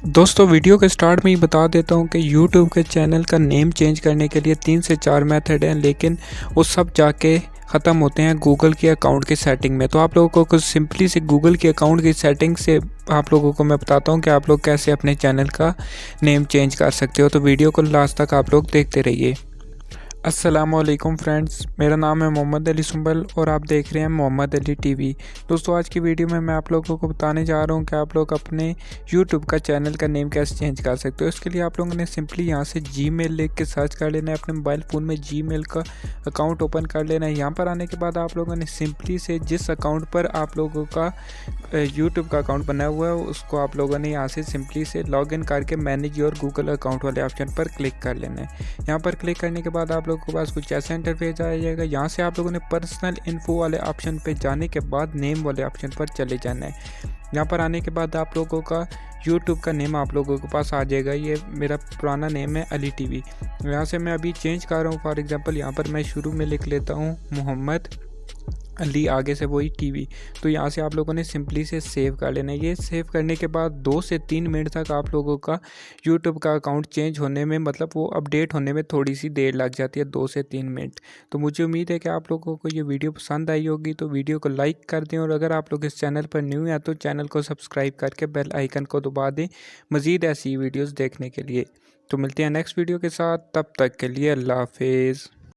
दोस्तों वीडियो के स्टार्ट में ही बता देता हूँ कि यूट्यूब के चैनल का नेम चेंज करने के लिए 3 से 4 मेथड हैं, लेकिन वो सब जाके ख़त्म होते हैं गूगल के अकाउंट की सेटिंग में। तो आप लोगों को कुछ सिंपली से गूगल के अकाउंट की सेटिंग से आप लोगों को मैं बताता हूँ कि आप लोग कैसे अपने चैनल का नेम चेंज कर सकते हो। तो वीडियो को लास्ट तक आप लोग देखते रहिए। अस्सलामुअलैकुम फ्रेंड्स, मेरा नाम है मोहम्मद अली सुंबल और आप देख रहे हैं मोहम्मद अली टीवी। दोस्तों आज की वीडियो में मैं आप लोगों को बताने जा रहा हूं कि आप लोग अपने यूट्यूब का चैनल का नेम कैसे चेंज कर सकते हो। इसके लिए आप लोगों ने सिंपली यहां से जीमेल लिख के सर्च कर लेना है। अपने मोबाइल फ़ोन में जीमेल का अकाउंट ओपन कर लेना है। यहाँ पर आने के बाद आप लोगों ने सिंपली से जिस अकाउंट पर आप लोगों का यूट्यूब का अकाउंट बना हुआ है उसको आप लोगों ने यहाँ से सिंपली से लॉगिन करके मैनेज योर गूगल अकाउंट वाले ऑप्शन पर क्लिक कर लेना है। यहाँ पर क्लिक करने के बाद आप लोगों के पास कुछ ऐसा इंटरफेस आ जाएगा। यहाँ से आप लोगों ने पर्सनल इन्फो वाले ऑप्शन पे जाने के बाद नेम वाले ऑप्शन पर चले जाना है। यहाँ पर आने के बाद आप लोगों का यूट्यूब का नेम आप लोगों के पास आ जाएगा। ये मेरा पुराना नेम है अली टीवी। यहाँ से मैं अभी चेंज कर रहा हूँ। फॉर एग्जांपल यहाँ पर मैं शुरू में लिख लेता हूँ मोहम्मद अली, आगे से वही टीवी। तो यहाँ से आप लोगों ने सिंपली से सेव कर लेना है। ये सेव करने के बाद 2 से 3 मिनट तक आप लोगों का यूट्यूब का अकाउंट चेंज होने में, मतलब वो अपडेट होने में थोड़ी सी देर लग जाती है, 2 से 3 मिनट। तो मुझे उम्मीद है कि आप लोगों को ये वीडियो पसंद आई होगी। तो वीडियो को लाइक कर दें और अगर आप लोग इस चैनल पर न्यू हैं तो चैनल को सब्सक्राइब करके बेल आइकन को दबा दें मज़ीद ऐसी वीडियोज़ देखने के लिए। तो मिलते हैं नेक्स्ट वीडियो के साथ, तब तक के लिए अल्लाह हाफिज़।